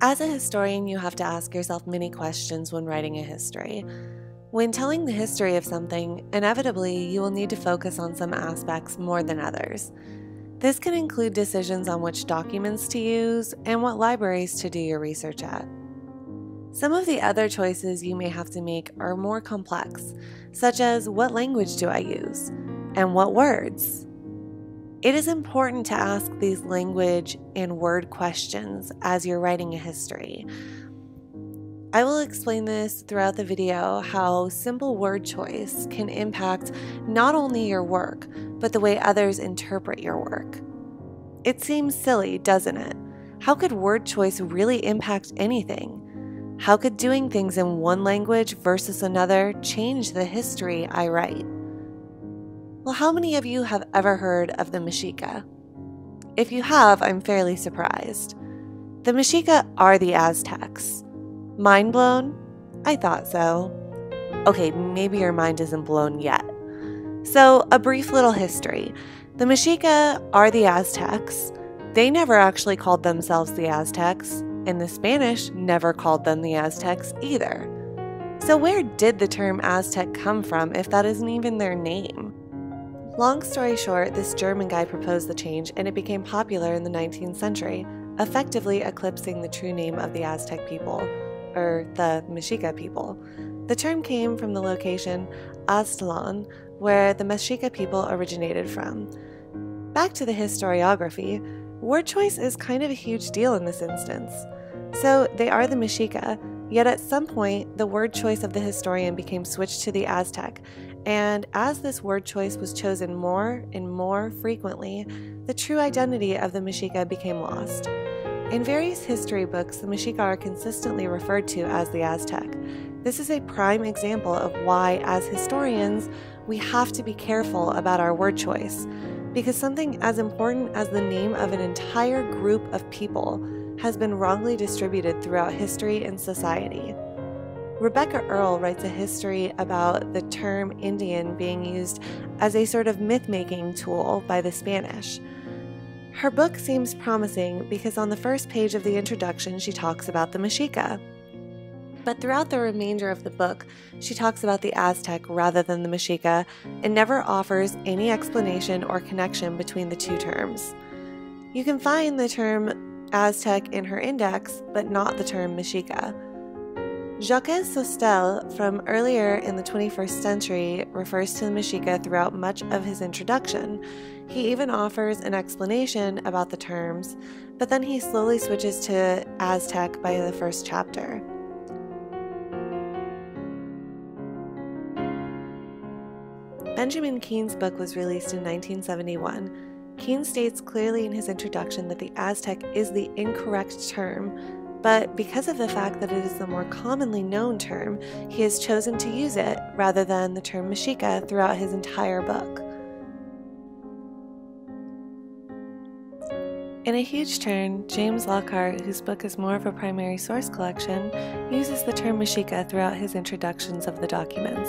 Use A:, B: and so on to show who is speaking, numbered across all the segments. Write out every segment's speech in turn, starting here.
A: As a historian, you have to ask yourself many questions when writing a history. When telling the history of something, inevitably you will need to focus on some aspects more than others. This can include decisions on which documents to use and what libraries to do your research at. Some of the other choices you may have to make are more complex, such as what language do I use and what words? It is important to ask these language and word questions as you're writing a history. I will explain this throughout the video how simple word choice can impact not only your work, but the way others interpret your work. It seems silly, doesn't it? How could word choice really impact anything? How could doing things in one language versus another change the history I write? Well, how many of you have ever heard of the Mexica? If you have, I'm fairly surprised. The Mexica are the Aztecs. Mind blown? I thought so. Okay, maybe your mind isn't blown yet. So, a brief little history. The Mexica are the Aztecs. They never actually called themselves the Aztecs, and the Spanish never called them the Aztecs either. So where did the term Aztec come from if that isn't even their name? Long story short, this German guy proposed the change and it became popular in the 19th century, effectively eclipsing the true name of the Aztec people, or the Mexica people. The term came from the location Aztlan, where the Mexica people originated from. Back to the historiography, word choice is kind of a huge deal in this instance. So they are the Mexica, yet at some point the word choice of the historian became switched to the Aztec, and as this word choice was chosen more and more frequently, the true identity of the Mexica became lost. In various history books, the Mexica are consistently referred to as the Aztec. This is a prime example of why, as historians, we have to be careful about our word choice, because something as important as the name of an entire group of people has been wrongly distributed throughout history and society. Rebecca Earle writes a history about the term Indian being used as a sort of myth-making tool by the Spanish. Her book seems promising because on the first page of the introduction she talks about the Mexica. But throughout the remainder of the book, she talks about the Aztec rather than the Mexica and never offers any explanation or connection between the two terms. You can find the term Aztec in her index, but not the term Mexica. Jacques Sostel, from earlier in the 21st century, refers to the Mexica throughout much of his introduction. He even offers an explanation about the terms, but then he slowly switches to Aztec by the first chapter. Benjamin Keene's book was released in 1971. Keene states clearly in his introduction that the Aztec is the incorrect term, but because of the fact that it is the more commonly known term, he has chosen to use it rather than the term Mexica throughout his entire book. In a huge turn, James Lockhart, whose book is more of a primary source collection, uses the term Mexica throughout his introductions of the documents.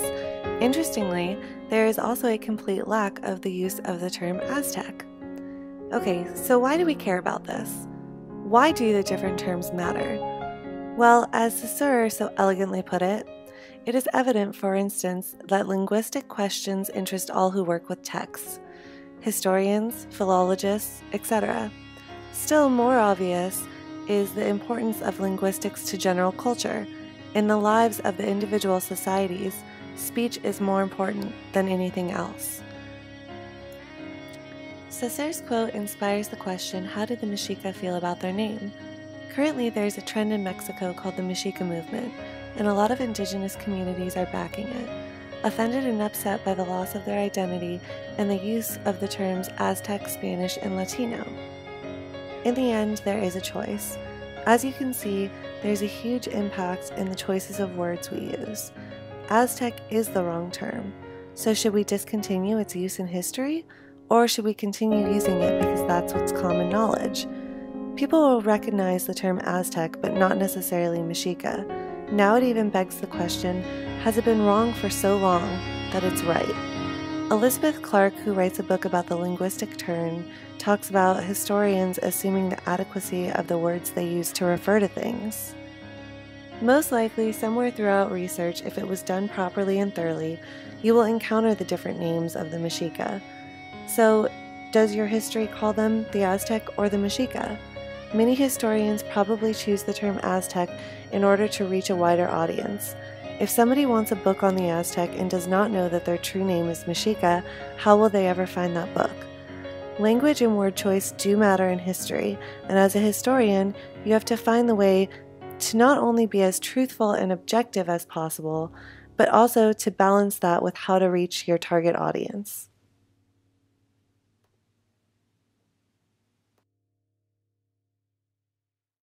A: Interestingly, there is also a complete lack of the use of the term Aztec. Okay, so why do we care about this? Why do the different terms matter? Well, as Saussure so elegantly put it, it is evident, for instance, that linguistic questions interest all who work with texts, historians, philologists, etc. Still more obvious is the importance of linguistics to general culture. In the lives of the individual societies, speech is more important than anything else. Saussure's quote inspires the question, how did the Mexica feel about their name? Currently, there's a trend in Mexico called the Mexica movement, and a lot of indigenous communities are backing it, offended and upset by the loss of their identity and the use of the terms Aztec, Spanish, and Latino. In the end, there is a choice. As you can see, there's a huge impact in the choices of words we use. Aztec is the wrong term, so should we discontinue its use in history? Or should we continue using it because that's what's common knowledge? People will recognize the term Aztec, but not necessarily Mexica. Now it even begs the question, has it been wrong for so long that it's right? Elizabeth Clark, who writes a book about the linguistic turn, talks about historians assuming the adequacy of the words they use to refer to things. Most likely, somewhere throughout research, if it was done properly and thoroughly, you will encounter the different names of the Mexica. So, does your history call them the Aztec or the Mexica? Many historians probably choose the term Aztec in order to reach a wider audience. If somebody wants a book on the Aztec and does not know that their true name is Mexica, how will they ever find that book? Language and word choice do matter in history, and as a historian, you have to find the way to not only be as truthful and objective as possible, but also to balance that with how to reach your target audience.